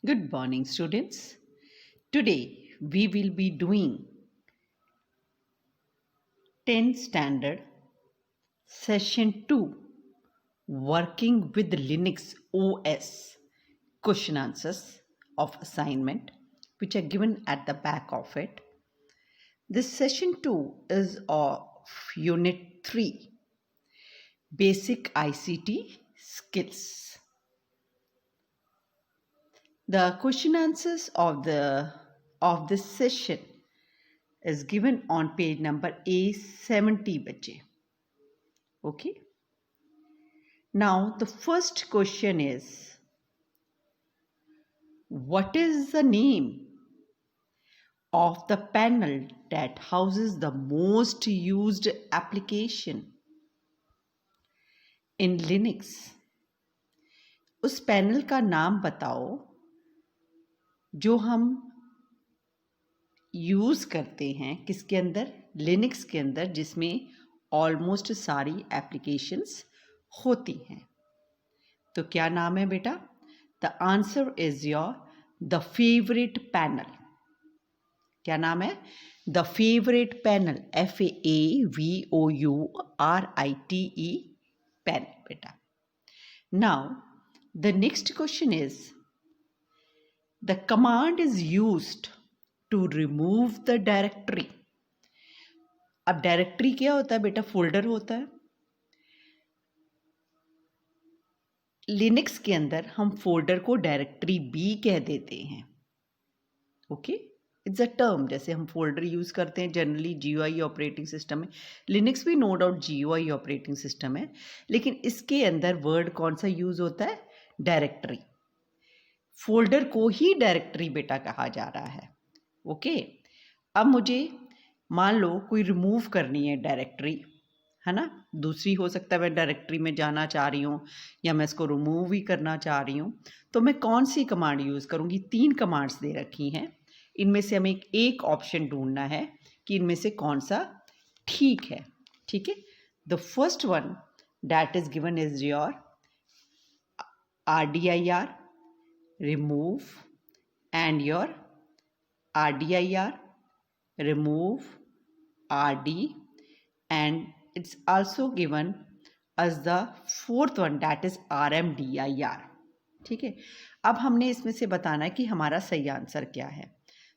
Good morning, students. Today we will be doing 10th standard session 2 working with Linux OS question answers of assignment which are given at the back of it. This session 2 is of unit 3 basic ICT skills. The question answers of this session is given on page number A70 बच्चे. Okay. Now the first question is, what is the name of the panel that houses the most used application in Linux? उस panel का नाम बताओ जो हम use करते हैं किसके अंदर, लिनक्स के अंदर, जिसमें ऑलमोस्ट सारी एप्लीकेशंस होती हैं. तो क्या नाम है बेटा? The answer is your the favourite panel. क्या नाम है? The favourite panel. FAAVOURITE panel बेटा. Now the next question is, the command is used to remove the directory. अब डायरेक्टरी क्या होता है बेटा? फोल्डर होता है. लिनक्स के अंदर हम फोल्डर को डायरेक्टरी भी कह देते हैं. Okay, it's a term. जैसे हम फोल्डर यूज करते हैं जनरली GUI ऑपरेटिंग सिस्टम में. लिनक्स भी no doubt GUI operating system है, लेकिन इसके अंदर वर्ड कौन सा यूज होता है? डायरेक्टरी. फोल्डर को ही डायरेक्टरी बेटा कहा जा रहा है. ओके. अब मुझे मान लो कोई रिमूव करनी है डायरेक्टरी, है ना. दूसरी हो सकता है मैं डायरेक्टरी में जाना चाह रही हूँ या मैं इसको रिमूव ही करना चाह रही हूँ, तो मैं कौन सी कमांड यूज़ करूँगी? 3 कमांड्स दे रखी हैं. इनमें से हमें एक ऑप्शन ढूंढना है कि इनमें से कौन सा ठीक है. ठीक है. The first one that is given is your RDIR remove and your RDIR remove RD, and it's also given as the fourth one that is RMDIR. ठीक है. अब हमने इसमें से बताना है कि हमारा सही आंसर क्या है.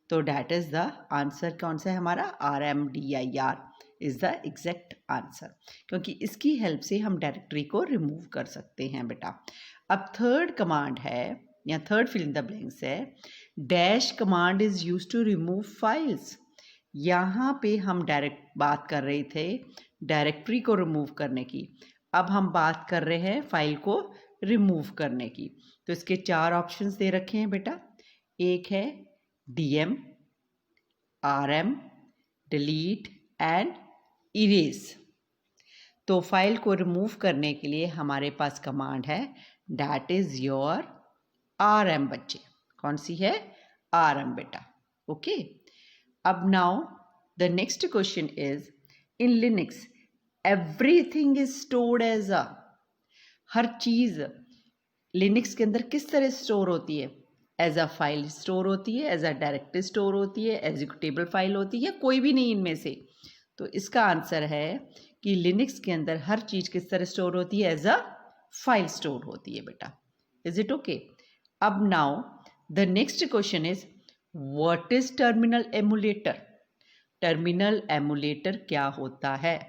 तो डैट इज द आंसर कौन सा है हमारा? RMDIR is the exact answer, क्योंकि इसकी हेल्प से हम डायरेक्टरी को रिमूव कर सकते हैं बेटा. अब थर्ड कमांड है या third fill in the blanks है, dash command is use to remove files. यहाँ पे हम डायरेक्ट बात कर रहे थे डायरेक्टरी को रिमूव करने की. अब हम बात कर रहे हैं फाइल को रिमूव करने की. तो इसके 4 ऑप्शंस दे रखे हैं बेटा. एक है DM, RM, delete and erase. तो फाइल को रिमूव करने के लिए हमारे पास कमांड है दैट इज योर RM बच्चे. कौन सी है? RM बेटा. ओके. अब now the next question is, in Linux everything is stored as a. हर चीज लिनक्स के अंदर किस तरह स्टोर होती है? एज अ फाइल स्टोर होती है, एज अ डायरेक्टरी स्टोर होती है, एग्जीक्यूटेबल फाइल होती है, कोई भी नहीं इनमें से. तो इसका आंसर है कि लिनक्स के अंदर हर चीज किस तरह स्टोर होती है? एज अ फाइल स्टोर होती है बेटा. Is it okay? अब now the next question is, what is terminal emulator. Terminal emulator क्या होता है?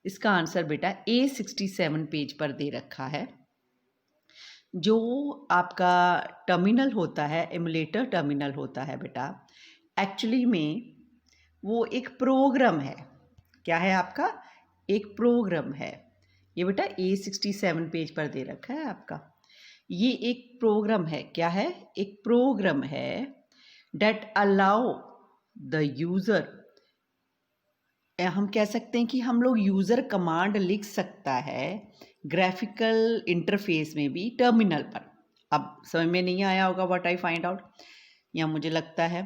इसका आंसर बेटा A67 पेज पर दे रखा है. जो आपका टर्मिनल होता है, एमुलेटर टर्मिनल होता है बेटा, एक्चुअली में वो एक प्रोग्राम है. क्या है आपका? एक प्रोग्राम है. ये बेटा A67 पेज पर दे रखा है आपका. ये एक प्रोग्राम है. क्या है? एक प्रोग्राम है दैट अलाउ द यूज़र. हम कह सकते हैं कि हम लोग यूज़र कमांड लिख सकता है ग्राफिकल इंटरफेस में भी टर्मिनल पर. अब समझ में नहीं आया होगा व्हाट आई फाइंड आउट, या मुझे लगता है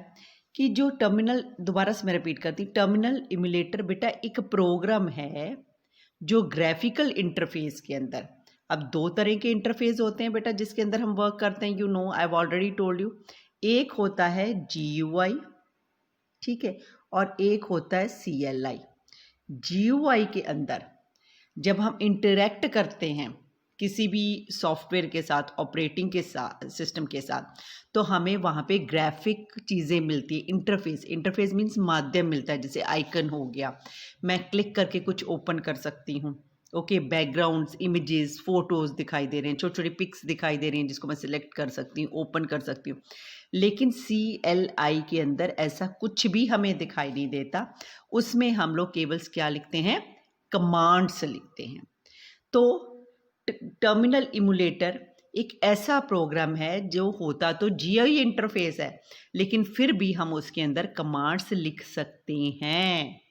कि जो टर्मिनल, दोबारा से मैं रिपीट करती, टर्मिनल इमुलेटर बेटा एक प्रोग्राम है जो ग्राफिकल इंटरफेस के अंदर अब दो तरह के इंटरफेस होते हैं बेटा जिसके अंदर हम वर्क करते हैं, you know, I have already told you. एक होता है GUI, ठीक है, और एक होता है CLI। GUI के अंदर जब हम इंटरेक्ट करते हैं किसी भी सॉफ्टवेयर के साथ, ऑपरेटिंग के साथ, सिस्टम के साथ, तो हमें वहाँ पे ग्राफिक चीज़ें मिलती है। इंटरफेस मीन्स माध्यम मिलता है, जैसे आइकन हो गया, मैं क्लिक करके कुछ ओपन कर सकती हूँ। ओके, बैकग्राउंड्स, इमेजेस, फोटोज़ दिखाई दे रहे हैं, छोटी छोटी पिक्स दिखाई दे रही हैं जिसको मैं सिलेक्ट कर सकती हूँ, ओपन कर सकती हूँ। लेकिन CLI के अंदर ऐसा कुछ भी हमें दिखाई नहीं देता। उसमें हम लोग केवल क्या लिखते हैं, कमांड्स लिखते हैं। तो टर्मिनल इमुलेटर एक ऐसा प्रोग्राम है जो होता तो GUI इंटरफेस है, लेकिन फिर भी हम उसके अंदर कमांड्स लिख सकते हैं।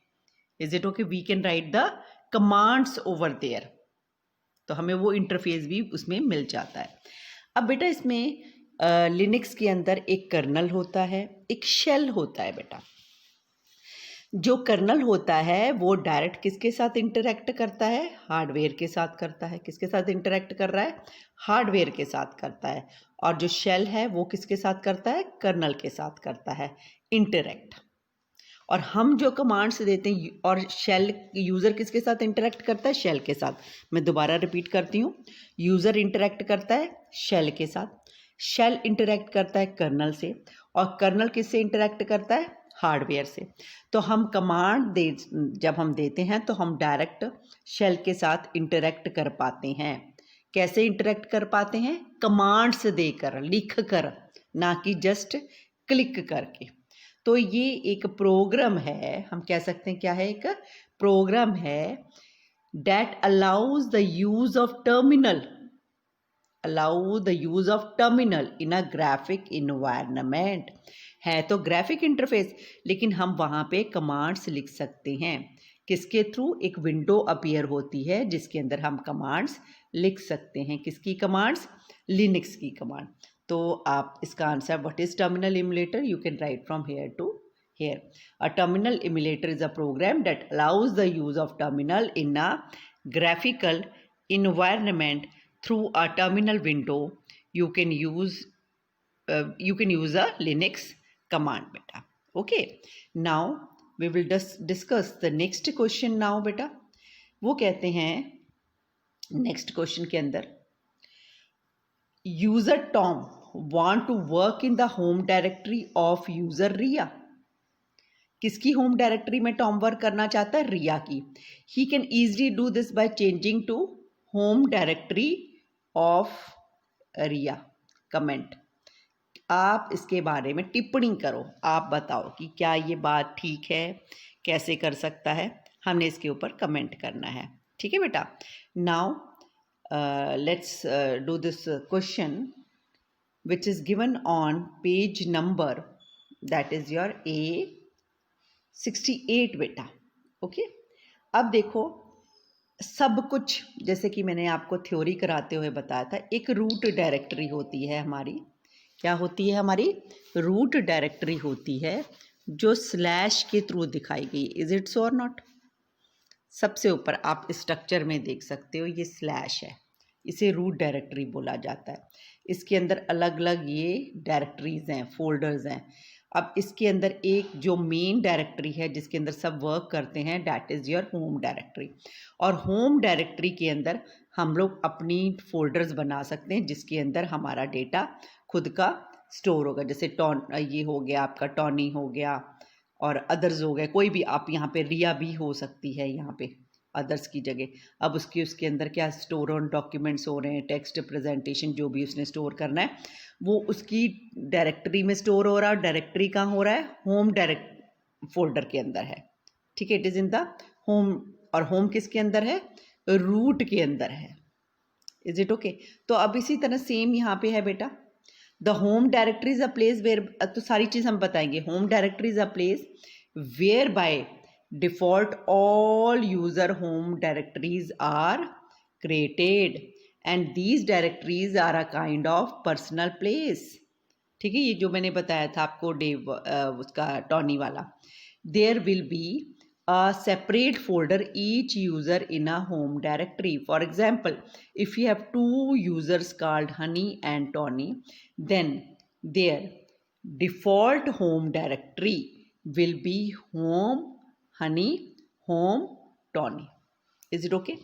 Is it okay, we can write the commands over there, तो हमें वो इंटरफेस भी उसमें मिल जाता है। अब बेटा इसमें लिनक्स के अंदर एक कर्नल होता है, एक शेल होता है बेटा। जो कर्नल होता है वो डायरेक्ट किसके साथ इंटरेक्ट करता है, हार्डवेयर के साथ करता है। किसके साथ इंटरेक्ट कर रहा है, हार्डवेयर के साथ करता है। और जो शेल है वो किसके साथ करता है, कर्नल के साथ करता है इंटरेक्ट। और हम जो कमांड्स देते हैं, और शेल यूज़र किसके साथ इंटरेक्ट करता है, शेल के साथ। मैं दोबारा रिपीट करती हूँ, यूज़र इंटरेक्ट करता है शेल के साथ, शेल इंटरेक्ट करता है कर्नल से, और कर्नल किससे इंटरेक्ट करता है, हार्डवेयर से। तो हम कमांड जब हम देते हैं तो हम डायरेक्ट शेल के साथ इंटरेक्ट कर पाते हैं। कैसे इंटरेक्ट कर पाते हैं, कमांड्स देकर, लिख कर, ना कि जस्ट क्लिक करके। तो ये एक प्रोग्राम है, हम कह सकते हैं क्या है, एक प्रोग्राम है that allows the use of terminal in a graphic environment। है तो ग्राफिक इंटरफेस, लेकिन हम वहाँ पे कमांड्स लिख सकते हैं। किसके थ्रू, एक विंडो अपीयर होती है जिसके अंदर हम कमांड्स लिख सकते हैं। किसकी कमांड्स, लिनक्स की कमांड। तो आप इसका answer, what is terminal emulator, you can write from here to here. A terminal emulator is a program that allows the use of terminal in a graphical environment through a terminal window. You can use a Linux command beta. Okay, now we will just discuss the next question now beta। वो कहते हैं next question के अंदर, user Tom want to work in the home directory of user Riya. किसकी home directory में Tom work करना चाहता है, रिया की। He can easily do this by changing to home directory of Riya. Comment, आप इसके बारे में टिप्पणी करो, आप बताओ कि क्या ये बात ठीक है, कैसे कर सकता है, हमने इसके ऊपर कमेंट करना है। ठीक है बेटा, now let's do this question which is given on page number, that is your A68 बेटा। ओके, अब देखो, सब कुछ जैसे कि मैंने आपको थ्योरी कराते हुए बताया था, एक रूट डायरेक्टरी होती है हमारी। क्या होती है हमारी, रूट डायरेक्टरी होती है जो स्लैश के थ्रू दिखाई गई। इज इट सो और नॉट। सबसे ऊपर आप स्ट्रक्चर में देख सकते हो, ये स्लैश है, इसे रूट डायरेक्टरी बोला जाता है। इसके अंदर अलग अलग ये डायरेक्टरीज हैं, फोल्डर्स हैं। अब इसके अंदर एक जो मेन डायरेक्टरी है जिसके अंदर सब वर्क करते हैं, that is your home directory. और होम डायरेक्टरी के अंदर हम लोग अपनी फोल्डर्स बना सकते हैं जिसके अंदर हमारा डेटा खुद का स्टोर होगा। जैसे ये हो गया आपका, टॉनी हो गया, और अदर्स हो गए, कोई भी। आप यहाँ पे रिया भी हो सकती है यहाँ पे अदर्स की जगह। अब उसके अंदर क्या स्टोर ऑन डॉक्यूमेंट्स हो रहे हैं, टेक्स्ट प्रेजेंटेशन, जो भी उसने स्टोर करना है वो उसकी डायरेक्टरी में स्टोर हो रहा है। डायरेक्टरी कहाँ हो रहा है, होम डायरेक्ट फोल्डर के अंदर है। ठीक है, it is in the home. और होम किसके अंदर है, रूट के अंदर है। Is it okay. तो अब इसी तरह सेम यहाँ पे है बेटा, the home directory is a place where, तो सारी चीज़ हम बताएंगे। Home directory is a place where by default all user home directories are created and these directories are a kind of personal place। ठीक है, ये जो मैंने बताया था आपको उसका टॉनी वाला, there will be a separate folder each user in a home directory. For example, if you have two users called Honey and Tony, then their default home directory will be home Honey, home Tony. Is it okay?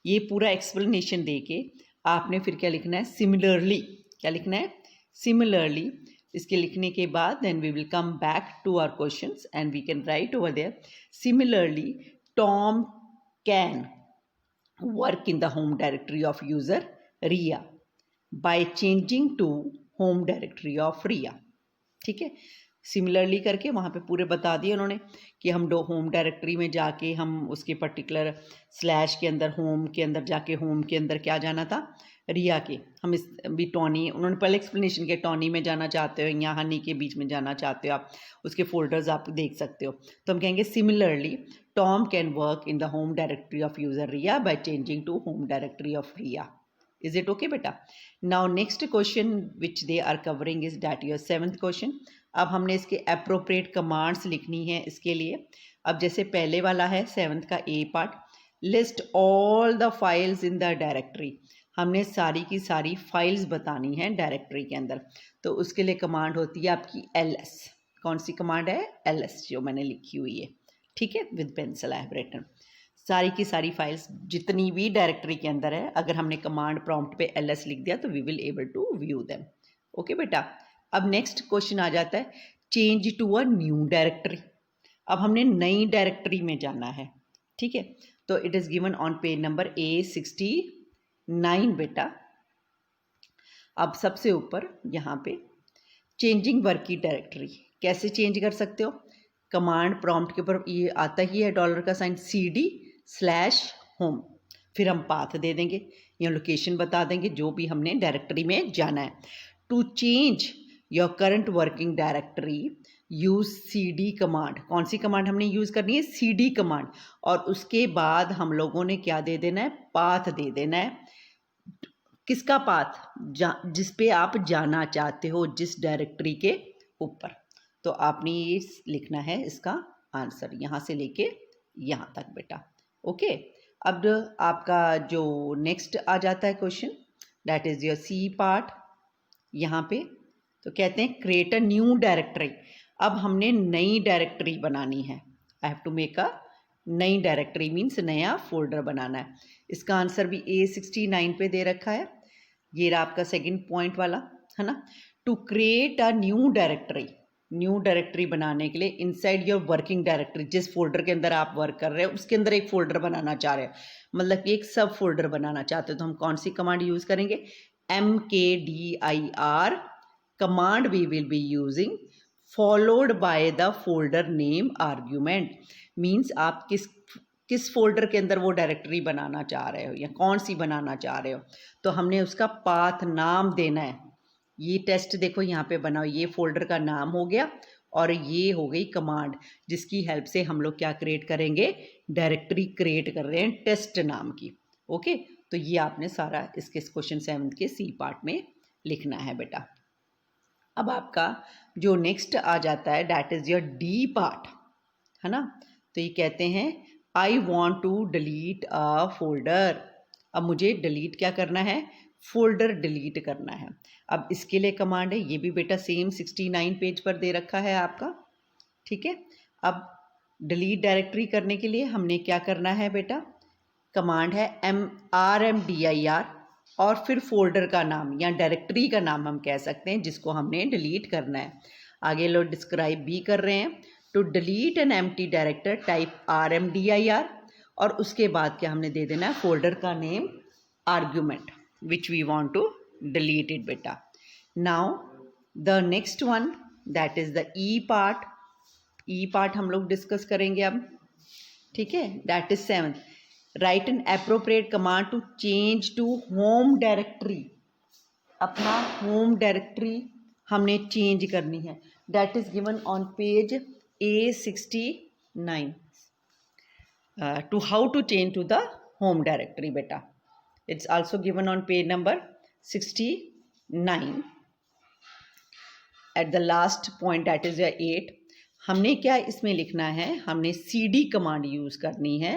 ये पूरा explanation देके आपने फिर क्या लिखना है, similarly. क्या लिखना है, सिमिलरली. इसके लिखने के बाद then we will come back to our questions and we can write over there. Similarly Tom can work in the home directory of user Riya by changing to home directory of Riya. ठीक है, similarly करके वहाँ पे पूरे बता दिए उन्होंने कि हम होम डायरेक्टरी में जाके हम उसके पर्टिकुलर स्लैश के अंदर होम के अंदर जाके होम के अंदर क्या जाना था, रिया के. हम इस भी टॉनी, उन्होंने पहले एक्सप्लेनेशन किया, टॉनी में जाना चाहते हो या हनी के बीच में जाना चाहते हो आप, उसके फोल्डर्स आप देख सकते हो. तो हम कहेंगे similarly Tom can work in the home directory of user Riya by changing to home directory of Riya. Is it okay बेटा? Now next question which they are covering is that your 7th question. अब हमने इसके appropriate commands लिखनी है इसके लिए. अब जैसे पहले वाला है 7th का A part, list all the files in the directory. हमने सारी की सारी फाइल्स बतानी है डायरेक्टरी के अंदर. तो उसके लिए कमांड होती है आपकी ls. कौन सी कमांड है? ls, जो मैंने लिखी हुई है. ठीक है, with pencil I have written. सारी की सारी फाइल्स जितनी भी डायरेक्टरी के अंदर है, अगर हमने कमांड प्रॉम्प्ट पे ls लिख दिया तो we will able to view them. Okay बेटा. अब नेक्स्ट क्वेश्चन आ जाता है change to a new directory. अब हमने नई डायरेक्टरी में जाना है. ठीक है, तो it is given on page number A69 बेटा. अब सबसे ऊपर यहाँ पे चेंजिंग वर्किंग डायरेक्टरी कैसे चेंज कर सकते हो, कमांड प्रॉम्प्ट के ऊपर ये आता ही है डॉलर का साइन CD/home. फिर हम पाथ दे देंगे या लोकेशन बता देंगे जो भी हमने डायरेक्टरी में जाना है. To change your current working directory use CD command. कौन सी कमांड हमने यूज करनी है? CD command. और उसके बाद हम लोगों ने क्या दे देना है? पाथ दे देना है. किसका पाथ? जिस पे आप जाना चाहते हो, जिस डायरेक्टरी के ऊपर. तो आपने ये लिखना है इसका आंसर यहाँ से लेके यहाँ तक बेटा. ओके. अब आपका जो नेक्स्ट आ जाता है question, that is your C part. यहाँ पे तो कहते हैं क्रिएट अ न्यू डायरेक्टरी. अब हमने नई डायरेक्टरी बनानी है. I have to make a नई डायरेक्टरी मीन्स नया फोल्डर बनाना है. इसका आंसर भी A69 पे दे रखा है. ये रहा आपका सेकंड पॉइंट वाला, है ना. To create a new directory, new directory बनाने के लिए इनसाइड योर वर्किंग डायरेक्टरी, जिस फोल्डर के अंदर आप वर्क कर रहे हो उसके अंदर एक फोल्डर बनाना चाह रहे हो, मतलब कि एक सब फोल्डर बनाना चाहते हो, तो हम कौन सी कमांड यूज करेंगे? mkdir command we will be using followed by the folder name argument. Means आप किस फोल्डर के अंदर वो डायरेक्टरी बनाना चाह रहे हो या कौन सी बनाना चाह रहे हो, तो हमने उसका पाथ नाम देना है. ये टेस्ट देखो यहाँ पे बनाओ, ये फोल्डर का नाम हो गया और ये हो गई कमांड जिसकी हेल्प से हम लोग क्या क्रिएट करेंगे? डायरेक्टरी क्रिएट कर रहे हैं टेस्ट नाम की. ओके. तो ये आपने सारा इसके क्वेश्चन 7 के C पार्ट में लिखना है बेटा. अब आपका जो नेक्स्ट आ जाता है that is your D part, है ना. तो ये कहते हैं I want to delete a folder. अब मुझे डिलीट क्या करना है? फोल्डर डिलीट करना है. अब इसके लिए कमांड है, ये भी बेटा सेम 69 पेज पर दे रखा है आपका. ठीक है. अब डिलीट डायरेक्टरी करने के लिए हमने क्या करना है बेटा? कमांड है RMDIR और फिर फोल्डर का नाम या डायरेक्टरी का नाम हम कह सकते हैं जिसको हमने डिलीट करना है. आगे लोग डिस्क्राइब भी कर रहे हैं. To delete an empty director type RMDIR और उसके बाद क्या हमने दे देना है? फोल्डर का name argument which we want to delete it beta. Now the next one that is the E part. E part हम लोग डिस्कस करेंगे अब. ठीक है. That is 7th. Write an appropriate command to change to home directory. अपना home directory हमने change करनी है. That is given on page A69. To how to change to the home directory beta. It's also given on page number 69 at the last point, that is 8. हमने क्या इसमें लिखना है, हमने cd कमांड यूज करनी है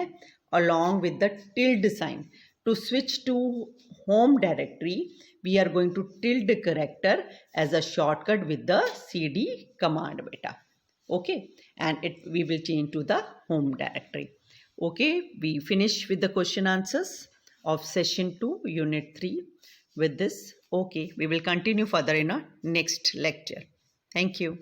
along with the tilde sign. To switch to home directory, we are going to tilde character as a shortcut with the cd command beta. Okay, and we will change to the home directory. Okay, we finish with the question answers of session 2 unit 3 with this. Okay, we will continue further in our next lecture. Thank you.